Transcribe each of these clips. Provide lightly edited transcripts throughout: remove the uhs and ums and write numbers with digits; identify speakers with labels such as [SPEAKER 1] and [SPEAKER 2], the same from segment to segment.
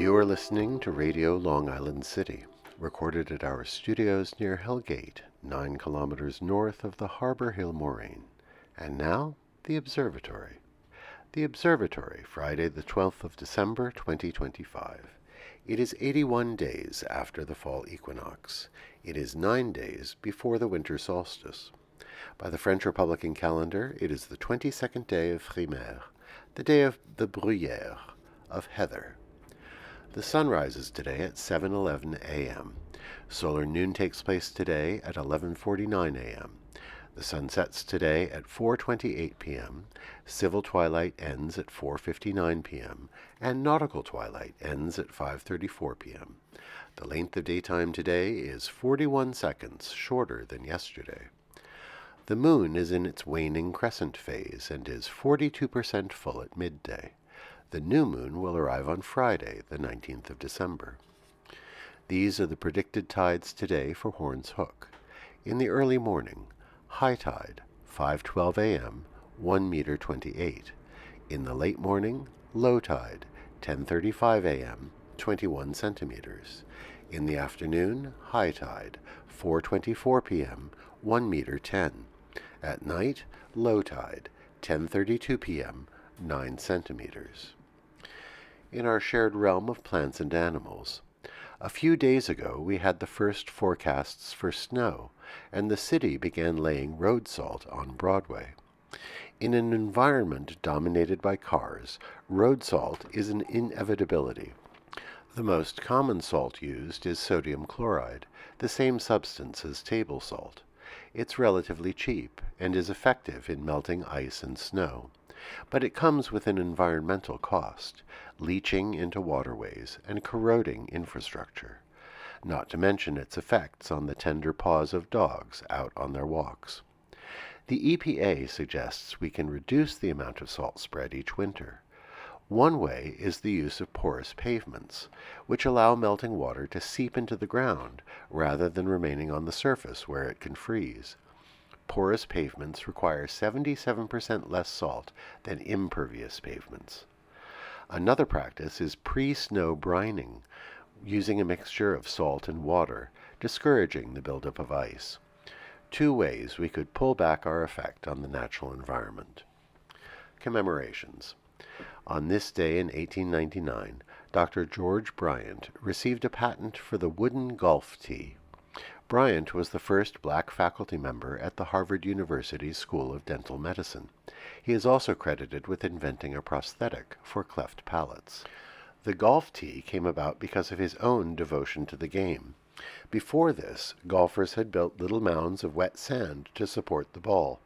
[SPEAKER 1] You are listening to Radio Long Island City, recorded at our studios near Hellgate, 9 kilometers north of the Harbor Hill Moraine. And now, the Observatory. The Observatory, Friday the 12th of December, 2025. It is 81 days after the fall equinox. It is 9 days before the winter solstice. By the French Republican calendar, it is the 22nd day of Frimaire, the day of the bruyère, of heather. The sun rises today at 7:11 a.m. Solar noon takes place today at 11:49 a.m. The sun sets today at 4:28 p.m. Civil twilight ends at 4:59 p.m. and nautical twilight ends at 5:34 p.m. The length of daytime today is 41 seconds shorter than yesterday. The moon is in its waning crescent phase and is 42% full at midday. The new moon will arrive on Friday, the 19th of December. These are the predicted tides today for Horns Hook. In the early morning, high tide, 5:12 a.m., 1 meter 28. In the late morning, low tide, 10:35 a.m., 21 centimeters. In the afternoon, high tide, 4:24 p.m., 1 meter 10. At night, low tide, 10:32 p.m., 9 centimeters. In our shared realm of plants and animals, a few days ago we had the first forecasts for snow, and the city began laying road salt on Broadway. In an environment dominated by cars, road salt is an inevitability. The most common salt used is sodium chloride, the same substance as table salt. It's relatively cheap and is effective in melting ice and snow. But it comes with an environmental cost, leaching into waterways and corroding infrastructure, not to mention its effects on the tender paws of dogs out on their walks. The EPA suggests we can reduce the amount of salt spread each winter. One way is the use of porous pavements, which allow melting water to seep into the ground rather than remaining on the surface where it can freeze. Porous pavements require 77% less salt than impervious pavements. Another practice is pre-snow brining, using a mixture of salt and water, discouraging the buildup of ice. 2 ways we could pull back our effect on the natural environment. Commemorations. On this day in 1899, Dr. George Bryant received a patent for the wooden golf tee. Bryant was the first black faculty member at the Harvard University School of Dental Medicine. He is also credited with inventing a prosthetic for cleft palates. The golf tee came about because of his own devotion to the game. Before this, golfers had built little mounds of wet sand to support the ball.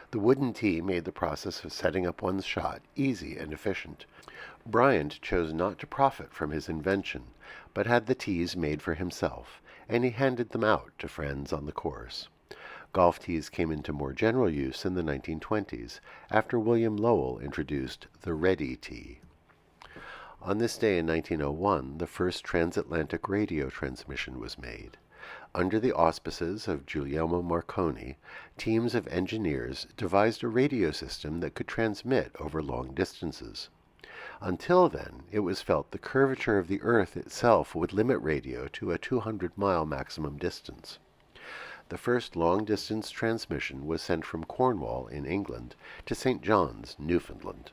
[SPEAKER 1] The wooden tee made the process of setting up one's shot easy and efficient. Bryant chose not to profit from his invention, but had the tees made for himself, and he handed them out to friends on the course. Golf tees came into more general use in the 1920s, after William Lowell introduced the ready tee. On this day in 1901, the first transatlantic radio transmission was made. Under the auspices of Guglielmo Marconi, teams of engineers devised a radio system that could transmit over long distances. Until then, it was felt the curvature of the Earth itself would limit radio to a 200-mile maximum distance. The first long-distance transmission was sent from Cornwall in England to St. John's, Newfoundland.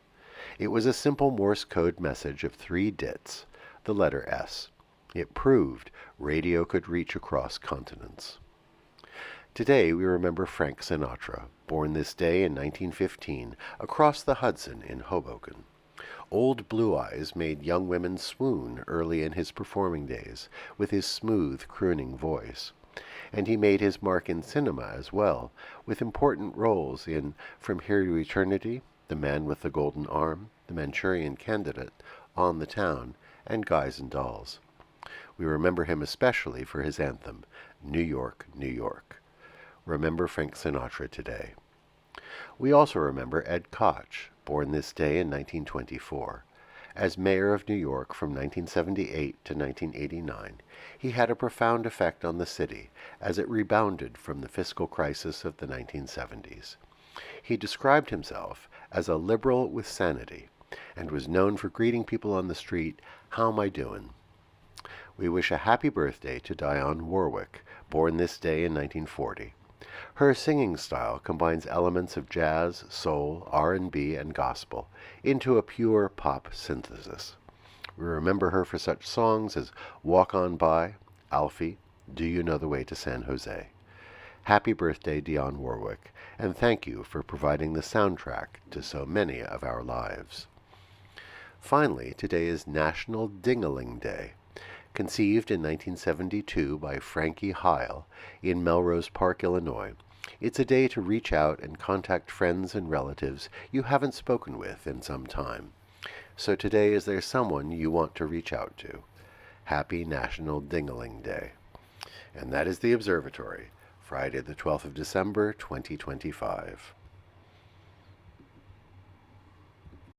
[SPEAKER 1] It was a simple Morse code message of 3 dits, the letter S. It proved radio could reach across continents. Today we remember Frank Sinatra, born this day in 1915 across the Hudson in Hoboken. Old Blue Eyes made young women swoon early in his performing days with his smooth, crooning voice. And he made his mark in cinema as well, with important roles in From Here to Eternity, The Man with the Golden Arm, The Manchurian Candidate, On the Town, and Guys and Dolls. We remember him especially for his anthem, New York, New York. Remember Frank Sinatra today. We also remember Ed Koch, born this day in 1924. As mayor of New York from 1978 to 1989, he had a profound effect on the city as it rebounded from the fiscal crisis of the 1970s. He described himself as a liberal with sanity, and was known for greeting people on the street, "How am I doing?" We wish a happy birthday to Dionne Warwick, born this day in 1940. Her singing style combines elements of jazz, soul, R&B, and gospel into a pure pop synthesis. We remember her for such songs as Walk On By, Alfie, Do You Know the Way to San Jose? Happy birthday, Dionne Warwick, and thank you for providing the soundtrack to so many of our lives. Finally, today is National Ding-a-Ling Day. Conceived in 1972 by Frankie Heil in Melrose Park, Illinois, it's a day to reach out and contact friends and relatives you haven't spoken with in some time. So today, is there someone you want to reach out to? Happy National Ding-a-Ling Day. And that is the Observatory, Friday the 12th of December, 2025.